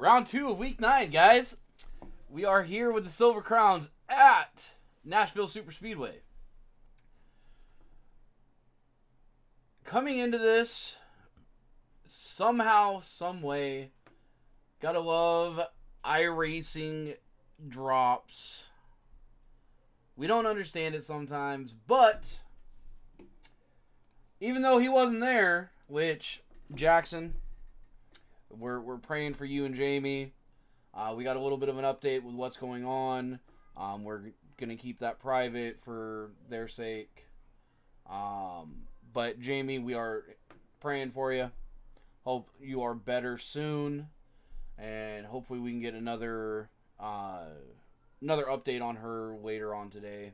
Round 2 of week 9, guys. We are here with the Silver Crowns at Nashville Superspeedway. Coming into this, somehow, some way, gotta love iRacing drops. We don't understand it sometimes, but even though he wasn't there, which, Jackson, we're praying for you and Jamie. We got a little bit of an update with what's going on. We're going to keep that private for their sake. But Jamie, we are praying for you. Hope you are better soon. And hopefully we can get another update on her later on today.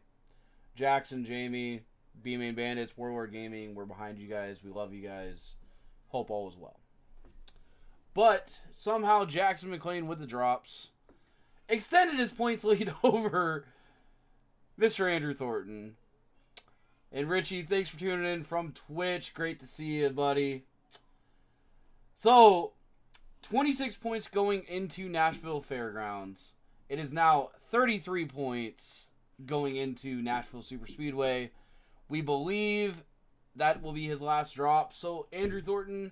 Jackson, Jamie, B-Main Bandits, Warlord Gaming, we're behind you guys. We love you guys. Hope all is well. But somehow Jackson Mcclain with the drops extended his points lead over Mr. Andrew Thornton. And Richie, thanks for tuning in from Twitch. Great to see you, buddy. So, 26 points going into Nashville Fairgrounds. It is now 33 points going into Nashville Superspeedway. We believe that will be his last drop. So, Andrew Thornton,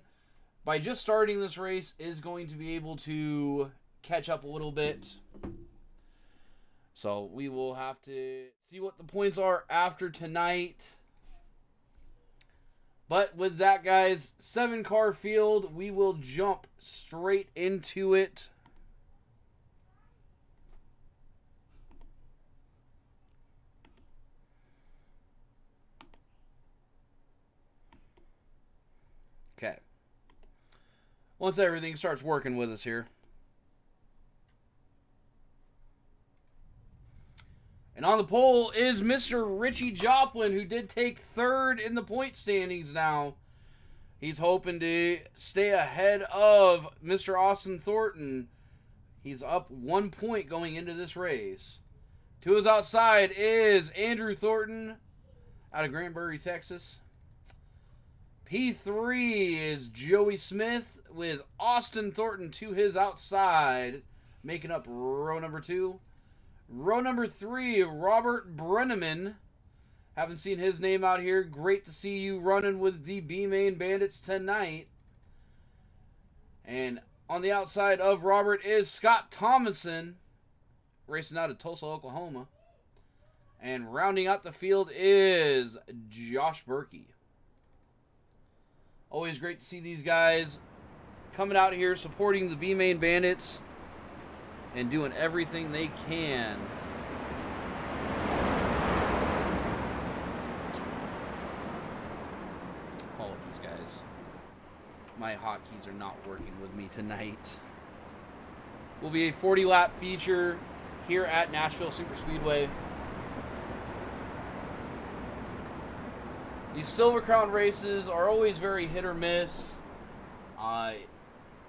by just starting this race, is going to be able to catch up a little bit. So we will have to see what the points are after tonight. But with that, guys, 7-car field, we will jump straight into it. Okay. Once everything starts working with us here. And on the pole is Mr. Richie Joplin, who did take third in the point standings now. He's hoping to stay ahead of Mr. Austin Thornton. He's up 1 point going into this race. To his outside is Andrew Thornton out of Granbury, Texas. P3 is Joey Smith with Austin Thornton to his outside, making up row number 2. Row number 3, Robert Brenneman. Haven't seen his name out here. Great to see you running with the B-Main Bandits tonight. And on the outside of Robert is Scott Thomason, racing out of Tulsa, Oklahoma. And rounding out the field is Josh Berkey. Always great to see these guys coming out here supporting the B-Main Bandits and doing everything they can. Apologies, guys. My hotkeys are not working with me tonight. Will be a 40-lap feature here at Nashville Superspeedway. These Silver Crown races are always very hit or miss.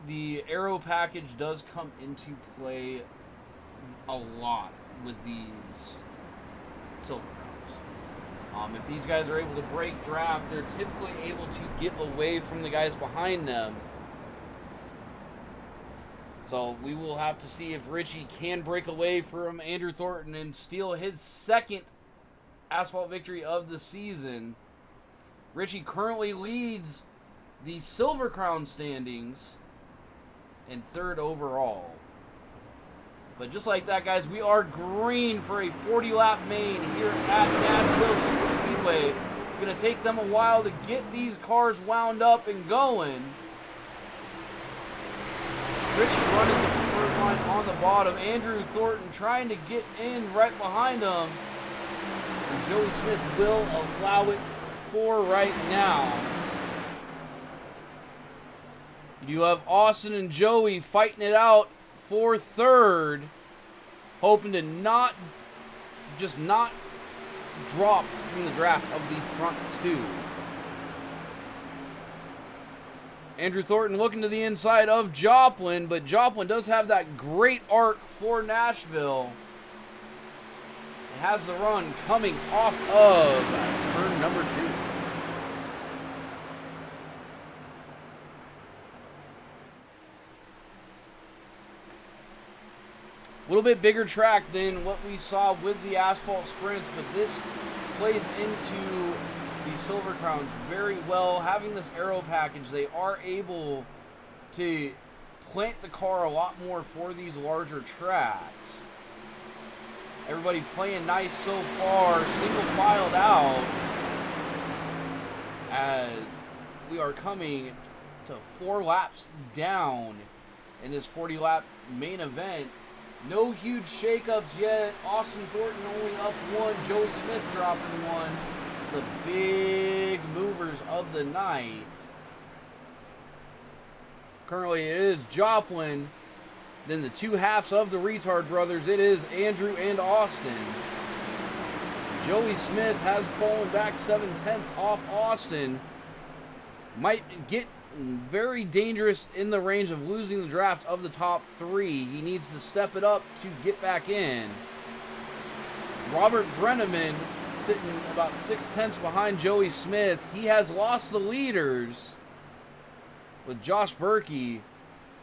The aero package does come into play a lot with these Silver Crowns. If these guys are able to break draft, they're typically able to get away from the guys behind them. So we will have to see if Richie can break away from Andrew Thornton and steal his second Asphalt victory of the season. Richie currently leads the Silver Crown standings in 3rd overall. But just like that, guys, we are green for a 40-lap main here at Nashville Superspeedway. It's going to take them a while to get these cars wound up and going. Richie running the preferred line on the bottom. Andrew Thornton trying to get in right behind them. And Joey Smith will allow it for right now. You have Austin and Joey fighting it out for 3rd, hoping to not drop from the draft of the front 2. Andrew Thornton looking to the inside of Joplin, but Joplin does have that great arc for Nashville. It has the run coming off of turn number 2. little bit bigger track than what we saw with the Asphalt sprints, but this plays into the Silver Crowns very well. Having this aero package, they are able to plant the car a lot more for these larger tracks. Everybody playing nice so far, single filed out as we are coming to 4 laps down in this 40-lap main event. No huge shakeups yet. Austin Thornton only up 1, Joey Smith dropping 1. The big movers of the night. Currently it is Joplin. Then the 2 halves of the Retard Brothers, it is Andrew and Austin. Joey Smith has fallen back 7/10 off Austin. Might get very dangerous in the range of losing the draft of the top 3. He needs to step it up to get back in. Robert Brenneman sitting about 6/10 behind Joey Smith. He has lost the leaders, with Josh Berkey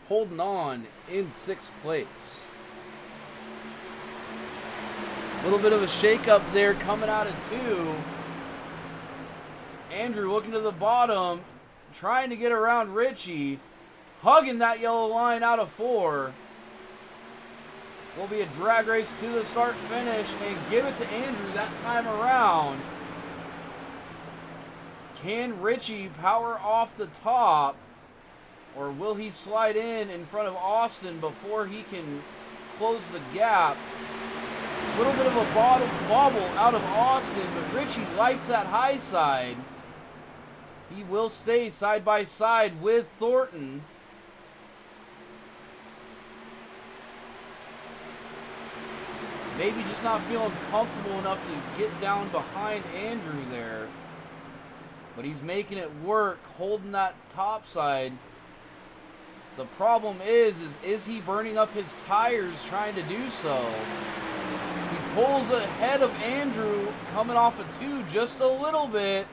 holding on in 6th place. A little bit of a shakeup there coming out of 2. Andrew looking to the bottom, trying to get around Richie, hugging that yellow line out of 4. Will be a drag race to the start finish and give it to Andrew that time around. Can Richie power off the top, or will he slide in front of Austin before he can close the gap? A little bit of a bobble out of Austin, but Richie likes that high side. He will stay side by side with Thornton. Maybe just not feeling comfortable enough to get down behind Andrew there. But he's making it work, holding that top side. The problem is he burning up his tires trying to do so? He pulls ahead of Andrew coming off a 2 just a little bit.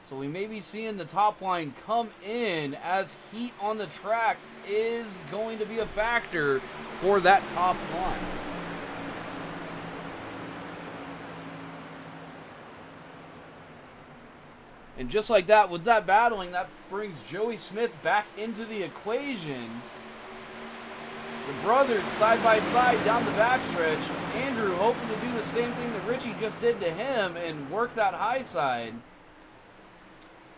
So we may be seeing the top line come in, as heat on the track is going to be a factor for that top line. And just like that, with that battling, that brings Joey Smith back into the equation. The brothers side by side down the backstretch. Andrew hoping to do the same thing that Richie just did to him and work that high side.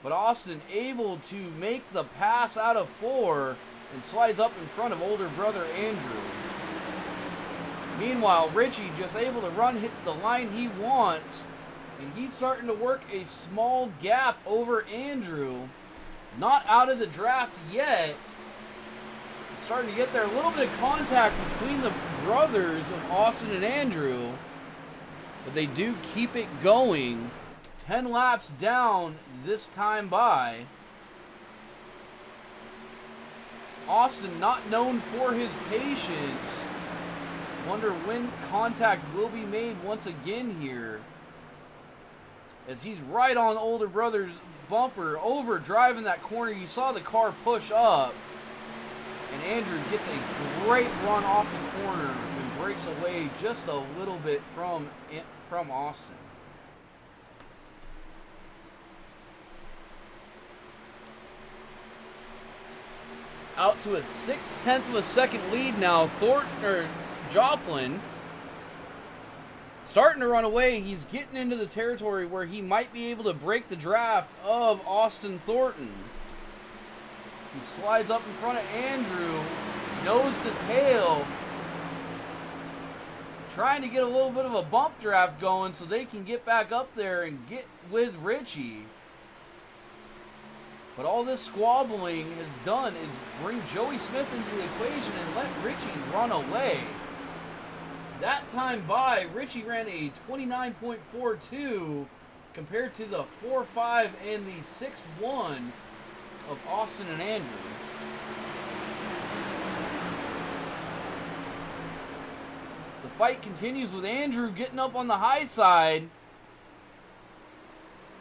But Austin able to make the pass out of 4 and slides up in front of older brother Andrew. Meanwhile, Richie just able to hit the line he wants, and he's starting to work a small gap over Andrew. Not out of the draft yet. Starting to get there. A little bit of contact between the brothers of Austin and Andrew, but they do keep it going. 10 laps down this time by. Austin not known for his patience. Wonder when contact will be made once again here, as he's right on older brother's bumper, over driving that corner. You saw the car push up, and Andrew gets a great run off the corner and breaks away just a little bit from Austin. Out to a 6/10 of a second lead now. Joplin starting to run away. He's getting into the territory where he might be able to break the draft of Austin Thornton. He slides up in front of Andrew, nose to tail, trying to get a little bit of a bump draft going so they can get back up there and get with Richie. But all this squabbling has done is bring Joey Smith into the equation and let Richie run away. That time by, Richie ran a 29.42 compared to the 4.5 and the 6.1 of Austin and Andrew. The fight continues with Andrew getting up on the high side,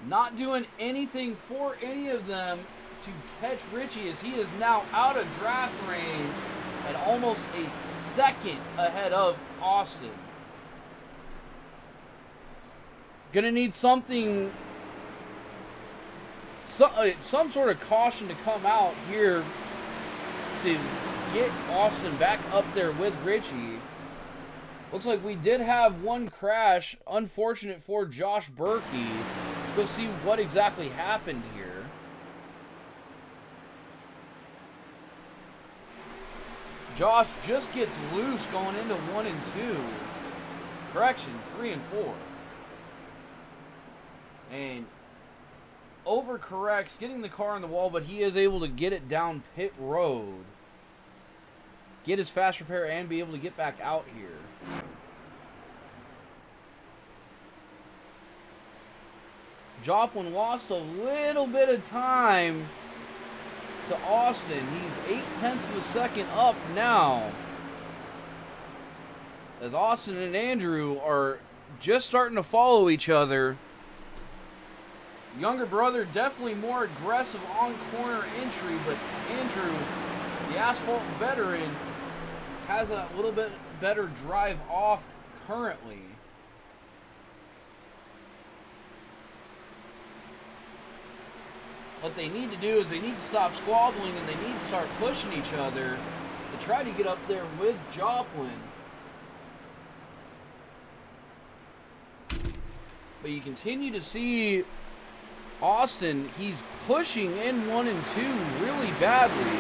not doing anything for any of them to catch Richie, as he is now out of draft range and almost a second ahead of Austin. Gonna need something, some sort of caution to come out here to get Austin back up there with Richie. Looks like we did have one crash. Unfortunate for Josh Berkey. Let's go see what exactly happened here. Josh just gets loose going into 1 and 2. Correction, 3 and 4. And overcorrects, getting the car on the wall, but he is able to get it down pit road. Get his fast repair and be able to get back out here. Joplin lost a little bit of time to Austin. He's 0.8 of a second up now, as Austin and Andrew are just starting to follow each other. Younger brother definitely more aggressive on corner entry, but Andrew, the Asphalt veteran, has a little bit better drive off currently. What they need to do is they need to stop squabbling and they need to start pushing each other to try to get up there with Joplin. But you continue to see Austin, he's pushing in 1 and 2 really badly.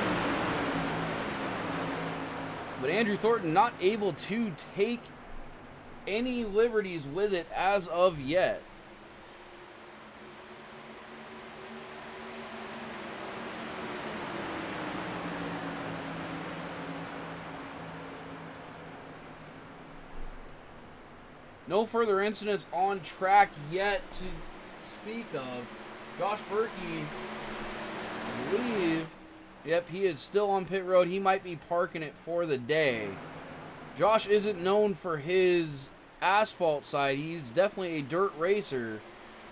But Andrew Thornton not able to take any liberties with it as of yet. No further incidents on track yet to speak of. Josh Berkey, I believe, yep, he is still on pit road. He might be parking it for the day. Josh isn't known for his asphalt side. He's definitely a dirt racer.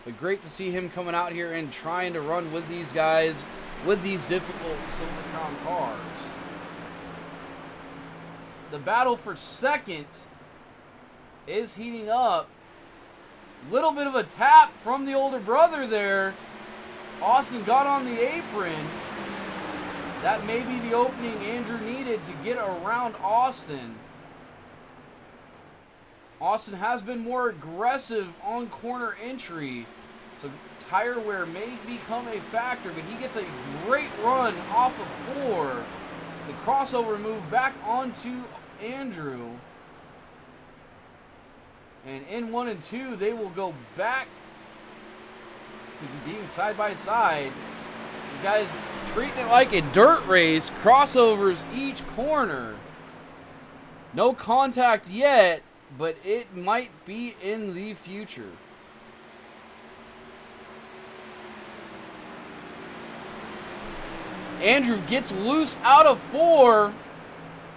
But great to see him coming out here and trying to run with these guys, with these difficult Silver Crown cars. The battle for second is heating up. Little bit of a tap from the older brother there. Austin got on the apron. That may be the opening Andrew needed to get around Austin. Austin has been more aggressive on corner entry, so tire wear may become a factor, but he gets a great run off of 4. The crossover move back onto Andrew. And in 1 and 2, they will go back to being side by side. These guys treating it like a dirt race. Crossovers each corner. No contact yet, but it might be in the future. Andrew gets loose out of 4.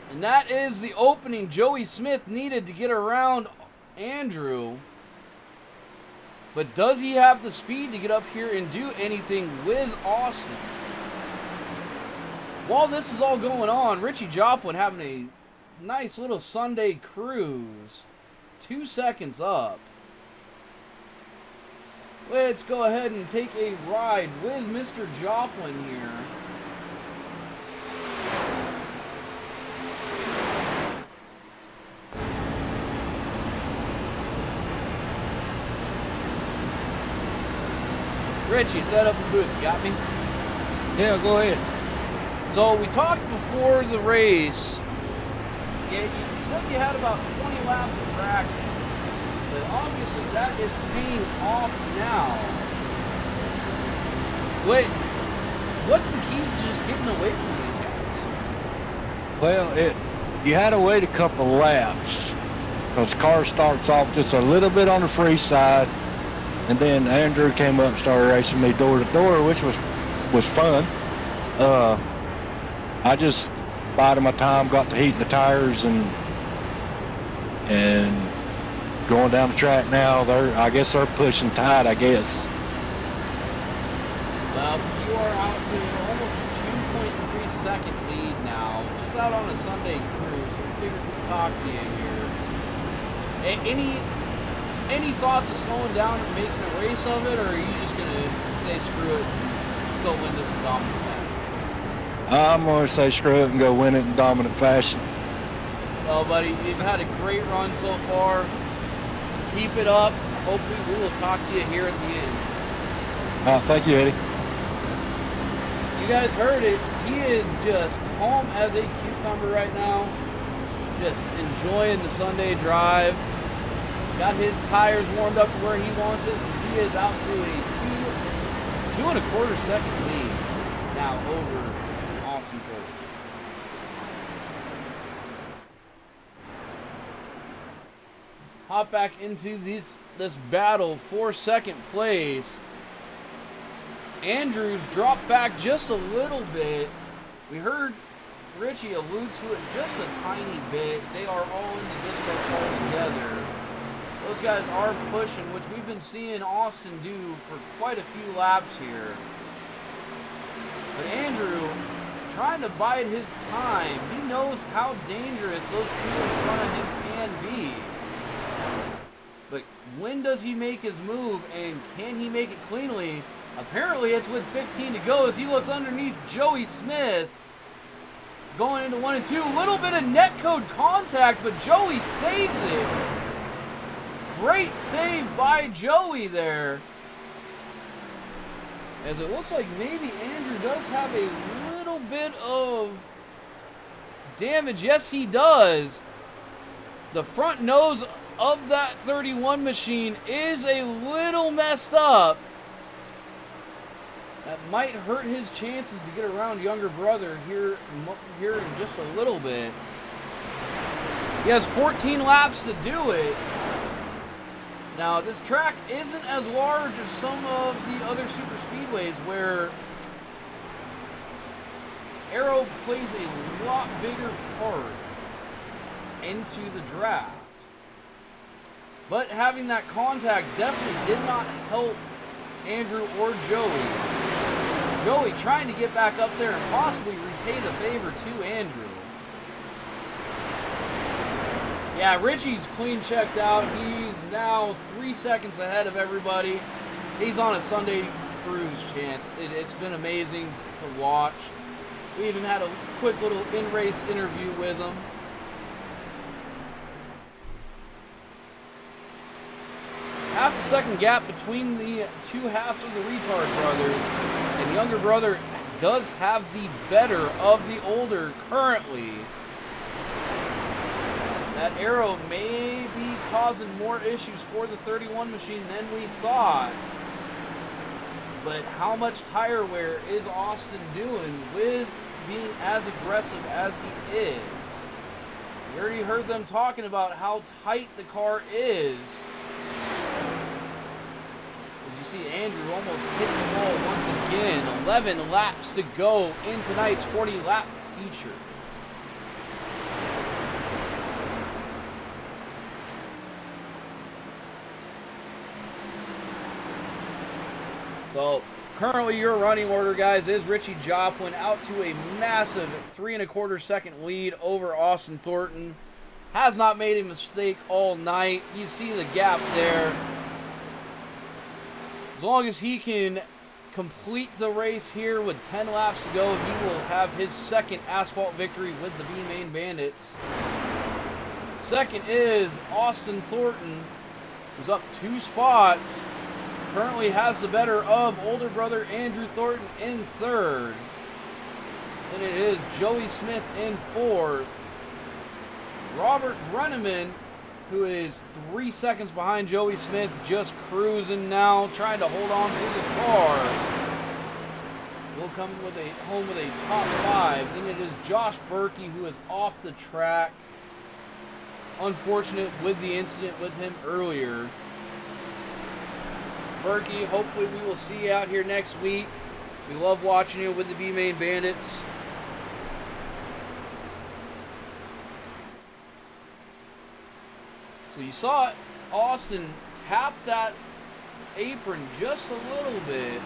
And that is the opening Joey Smith needed to get around Andrew. But does he have the speed to get up here and do anything with Austin? While this is all going on, Richie Joplin having a nice little Sunday cruise. 2 seconds up. Let's go ahead and take a ride with Mr. Joplin here. Richie, set up the booth. You got me? Yeah, go ahead. So we talked before the race. Yeah, you said you had about 20 laps of practice, but obviously that is paying off now. What's the keys to just getting away from these guys? Well, you had to wait a couple laps because the car starts off just a little bit on the free side. And then Andrew came up and started racing me door to door, which was fun. I just bided my time, got to heating the tires and going down the track now. I guess they're pushing tight, I guess. Well, you are out to almost a 2.3 second lead now, just out on a Sunday cruise. So we figured we'd talk to you here. Any thoughts of slowing down and making a race of it, or are you just gonna say screw it and go win this in dominant fashion? I'm going to say screw it and go win it in dominant fashion. Well, buddy, you've had a great run so far. Keep it up. Hopefully we will talk to you here at the end. Thank you, Eddie. You guys heard it. He is just calm as a cucumber right now. Just enjoying the Sunday drive. Got his tires warmed up to where he wants it. He is out to a 2.25 second lead now over Austin Thornton. Hop back into this battle for second place. Andrews dropped back just a little bit. We heard Richie allude to it just a tiny bit. They are all in the disco all together. Those guys are pushing, which we've been seeing Austin do for quite a few laps here. But Andrew, trying to bide his time, he knows how dangerous those two in front of him can be. But when does he make his move, and can he make it cleanly? Apparently it's with 15 to go as he looks underneath Joey Smith. Going into 1 and 2. A little bit of netcode contact, but Joey saves it. Great save by Joey there. As it looks like maybe Andrew does have a little bit of damage. Yes, he does. The front nose of that 31 machine is a little messed up. That might hurt his chances to get around younger brother here in just a little bit. He has 14 laps to do it. Now, this track isn't as large as some of the other super speedways where aero plays a lot bigger part into the draft. But having that contact definitely did not help Andrew or Joey. Joey trying to get back up there and possibly repay the favor to Andrew. Yeah, Richie's clean checked out. He's now 3 seconds ahead of everybody. He's on a Sunday cruise chance. It's been amazing to watch. We even had a quick little in-race interview with him. Half a second gap between the two halves of the retard brothers. And younger brother does have the better of the older currently. That aero may be causing more issues for the 31 machine than we thought. But how much tire wear is Austin doing with being as aggressive as he is? We already heard them talking about how tight the car is. As you see, Andrew almost hit the wall once again. 11 laps to go in tonight's 40-lap feature. So, currently your running order, guys, is Richie Joplin out to a massive 3.25 second lead over Austin Thornton. Has not made a mistake all night. You see the gap there. As long as he can complete the race here with 10 laps to go, he will have his second asphalt victory with the B-Main Bandits. Second is Austin Thornton, who's up 2 spots. Currently has the better of older brother Andrew Thornton in third. Then it is Joey Smith in fourth. Robert Brenneman, who is 3 seconds behind Joey Smith, just cruising now, trying to hold on to the car. Will come home with a top 5. Then it is Josh Berkey, who is off the track. Unfortunate with the incident with him earlier. Berkey, hopefully we will see you out here next week. We love watching you with the B-Main Bandits. So you saw Austin tap that apron just a little bit.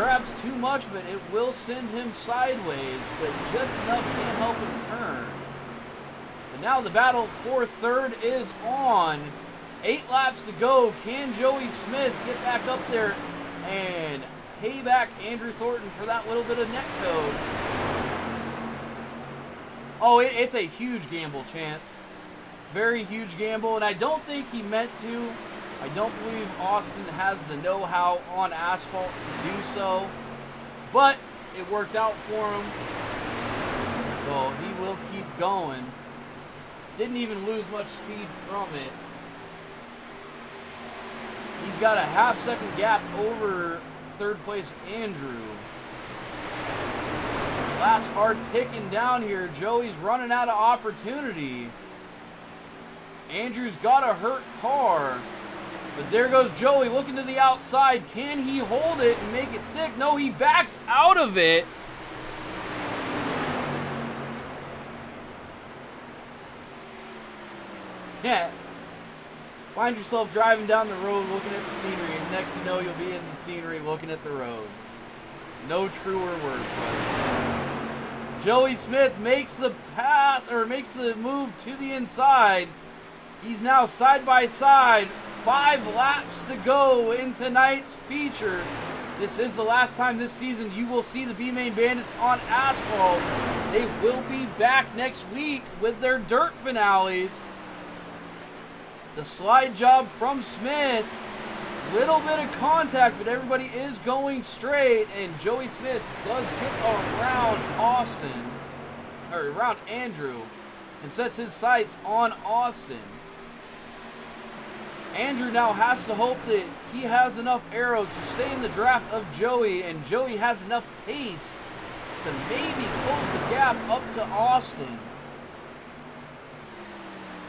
grabs too much of it, it will send him sideways, but just enough can't help him turn. But now the battle for third is on. 8 laps to go. Can Joey Smith get back up there and pay back Andrew Thornton for that little bit of net code? Oh, it's a huge gamble, Chance. Very huge gamble, and I don't think he meant to. I don't believe Austin has the know-how on asphalt to do so, but it worked out for him, so he will keep going. Didn't even lose much speed from it. He's got a half-second gap over third place Andrew. Laps are ticking down here. Joey's running out of opportunity. Andrew's got a hurt car. But there goes Joey looking to the outside. Can he hold it and make it stick? No, he backs out of it. Yeah. Find yourself driving down the road looking at the scenery, and next you know you'll be in the scenery looking at the road. No truer word, buddy. Joey Smith makes the makes the move to the inside. He's now side by side. 5 laps to go in tonight's feature. This is the last time this season you will see the B-Main Bandits on asphalt. They will be back next week with their dirt finales. The slide job from Smith. Little bit of contact, but everybody is going straight, and Joey Smith does get around around Andrew, and sets his sights on Austin. Andrew now has to hope that he has enough aero to stay in the draft of Joey, and Joey has enough pace to maybe close the gap up to Austin.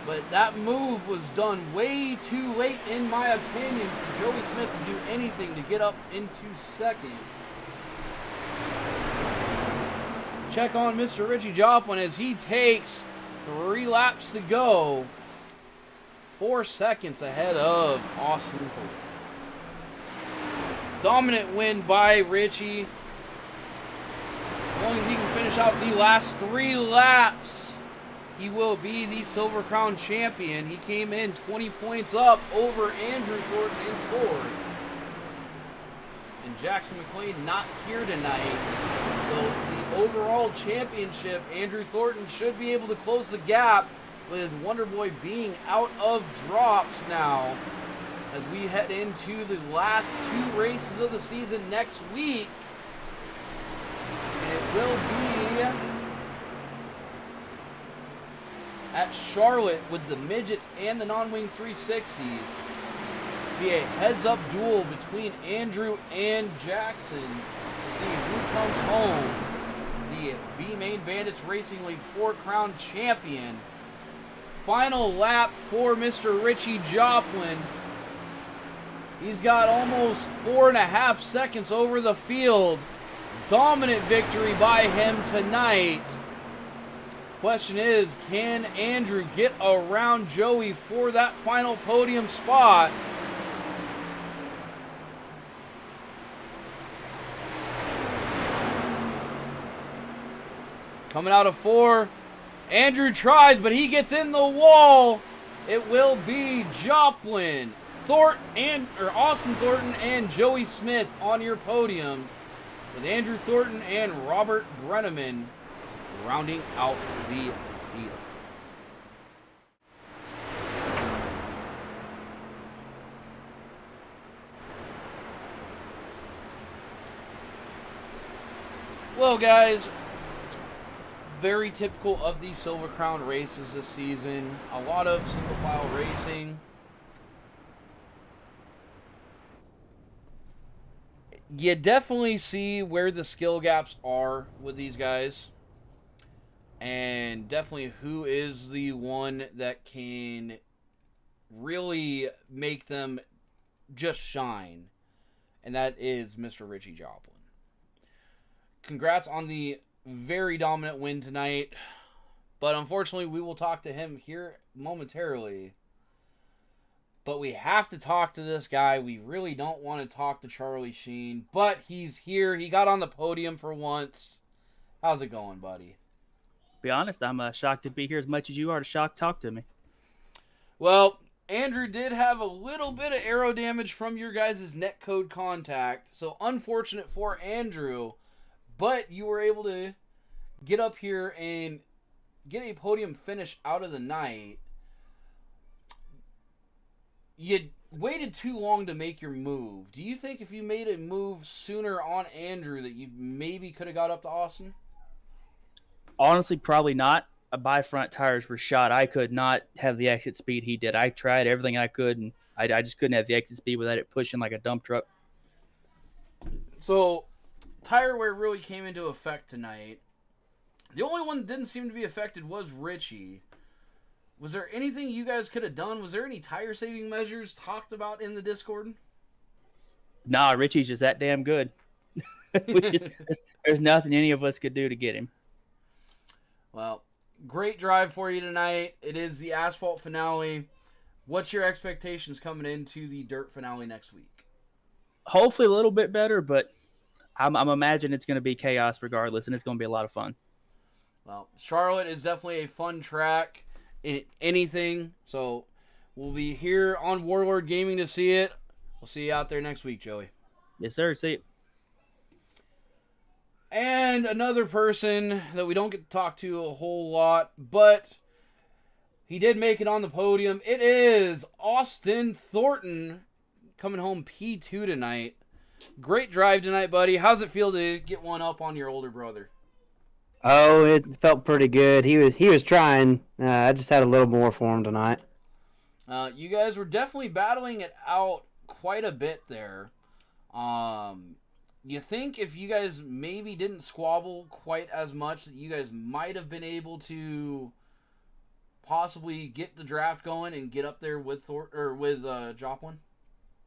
But that move was done way too late, in my opinion, for Joey Smith to do anything to get up into second. Check on Mr. Richie Joplin as he takes 3 laps to go. 4 seconds ahead of Austin Thornton. Dominant win by Richie. As long as he can finish out the last 3 laps, he will be the Silver Crown champion. He came in 20 points up over Andrew Thornton in 4th. And Jackson Mcclain not here tonight. So the overall championship, Andrew Thornton should be able to close the gap with Wonderboy being out of drops now as we head into the last 2 races of the season next week. And it will be at Charlotte with the midgets and the non-wing 360s. Be a heads-up duel between Andrew and Jackson to see who comes home the B-Main Bandits Racing League 4 Crown champion. Final lap for Mr. Richie Joplin. He's got almost 4.5 seconds over the field. Dominant victory by him tonight. Question is, can Andrew get around Joey for that final podium spot? Coming out of 4. Andrew tries, but he gets in the wall. It will be Joplin, Austin Thornton, and Joey Smith on your podium, with Andrew Thornton and Robert Brenneman rounding out the field. Well, guys, very typical of the Silver Crown races this season. A lot of single file racing. You definitely see where the skill gaps are with these guys. And definitely who is the one that can really make them just shine. And that is Mr. Richie Joplin. Congrats on the very dominant win tonight, but unfortunately we will talk to him here momentarily. But we have to talk to this guy. We really don't want to talk to Charlie Sheen, but he's here. He got on the podium for once. How's it going, buddy? Be honest, I'm shocked to be here as much as you are to talk to me. Well, Andrew did have a little bit of arrow damage from your guys' netcode contact, so unfortunate for Andrew, but you were able to get up here and get a podium finish out of the night. You waited too long to make your move. Do you think if you made a move sooner on Andrew that you maybe could have got up to Austin? Honestly, probably not. My front tires were shot. I could not have the exit speed he did. I tried everything I could, and I just couldn't have the exit speed without it pushing like a dump truck. So, tire wear really came into effect tonight. The only one that didn't seem to be affected was Richie. Was there anything you guys could have done? Was there any tire saving measures talked about in the Discord? Nah, Richie's just that damn good. There's nothing any of us could do to get him. Well, great drive for you tonight. It is the Asphalt finale. What's your expectations coming into the Dirt finale next week? Hopefully a little bit better, but I'm imagining it's going to be chaos regardless, and it's going to be a lot of fun. Well, Charlotte is definitely a fun track in anything, so we'll be here on Warlord Gaming to see it. We'll see you out there next week, Joey. Yes, sir. See you. And another person that we don't get to talk to a whole lot, but he did make it on the podium. It is Austin Thornton coming home P2 tonight. Great drive tonight, buddy. How's it feel to get one up on your older brother? Oh, it felt pretty good. He was trying. I just had a little more for him tonight. You guys were definitely battling it out quite a bit there. You think if you guys maybe didn't squabble quite as much that you guys might have been able to possibly get the draft going and get up there with Joplin?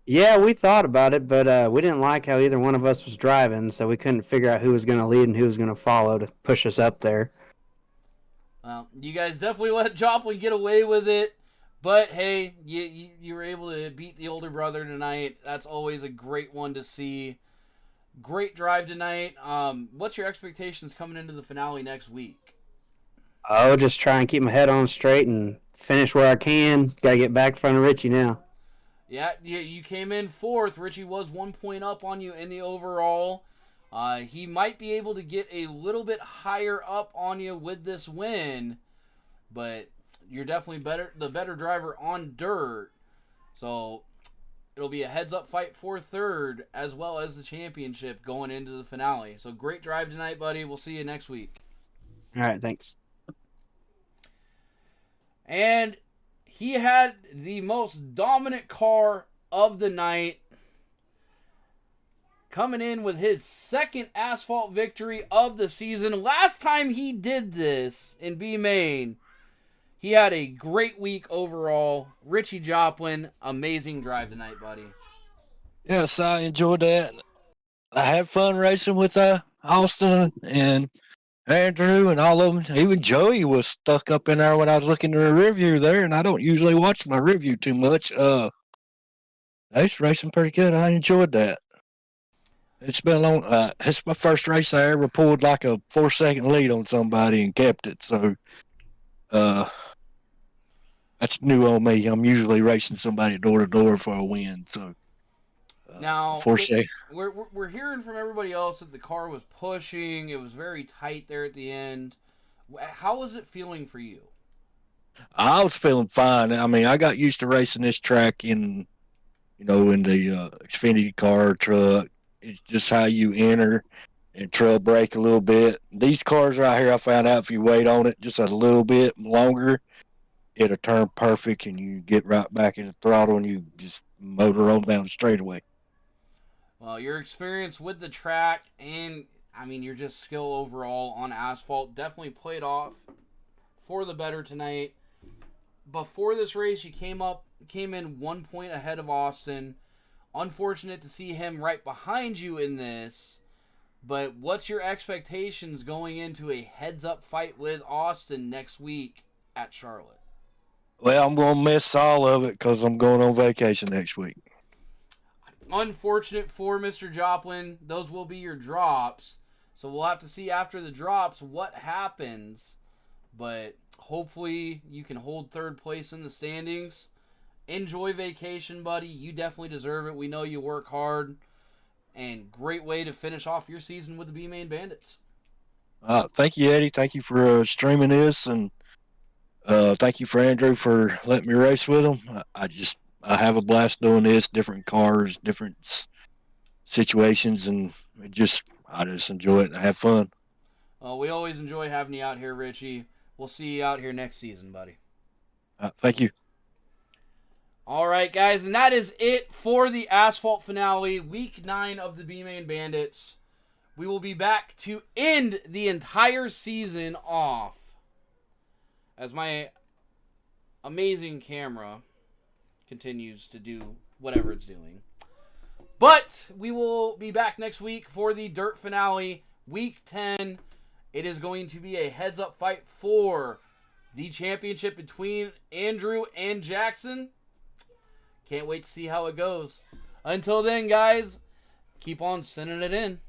Yeah, we thought about it, but we didn't like how either one of us was driving, so we couldn't figure out who was going to lead and who was going to follow to push us up there. You guys definitely let Joplin get away with it, but hey, you were able to beat the older brother tonight. That's always a great one to see. Great drive tonight. What's your expectations coming into the finale next week? Oh, just try and keep my head on straight and finish where I can. Got to get back in front of Richie now. Yeah, you came in fourth. Richie was 1 point up on you in the overall. He might be able to get a little bit higher up on you with this win, but you're definitely the better driver on dirt. So it'll be a heads-up fight for third as well as the championship going into the finale. So great drive tonight, buddy. We'll see you next week. All right, thanks. And he had the most dominant car of the night, coming in with his second Asphalt victory of the season. Last time he did this in B-Main, he had a great week overall. Richie Joplin, amazing drive tonight, buddy. Yes, I enjoyed that. I had fun racing with Austin and Andrew and all of them. Even Joey was stuck up in there when I was looking at the review there, and I don't usually watch my review too much. They was racing pretty good. I enjoyed that. It's been a long. It's my first race I ever pulled like a 4-second lead on somebody and kept it. So, that's new on me. I'm usually racing somebody door to door for a win. So. Now, we're hearing from everybody else that the car was pushing. It was very tight there at the end. How was it feeling for you? I was feeling fine. I mean, I got used to racing this track in the Xfinity car truck. It's just how you enter and trail brake a little bit. These cars right here, I found out if you wait on it just a little bit longer, it'll turn perfect and you get right back in the throttle and you just motor on down the straightaway. Well, your experience with the track and, your just skill overall on asphalt definitely played off for the better tonight. Before this race, you came in 1 point ahead of Austin. Unfortunate to see him right behind you in this, but what's your expectations going into a heads-up fight with Austin next week at Charlotte? Well, I'm going to miss all of it because I'm going on vacation next week. Unfortunate for Mr. Joplin, those will be your drops. So we'll have to see after the drops what happens. But hopefully you can hold third place in the standings. Enjoy vacation, buddy. You definitely deserve it. We know you work hard. And great way to finish off your season with the B-Main Bandits. Thank you, Eddie. Thank you for streaming this, and thank you for Andrew for letting me race with him. I have a blast doing this. Different cars, different situations, and I just enjoy it and have fun. We always enjoy having you out here, Richie. We'll see you out here next season, buddy. Thank you. All right, guys, and that is it for the Asphalt finale, week 9 of the B-Main Bandits. We will be back to end the entire season off as my amazing camera continues to do whatever it's doing. But we will be back next week for the Dirt finale, week 10. It is going to be a heads-up fight for the championship between Andrew and Jackson. Can't wait to see how it goes. Until then, guys, keep on sending it in.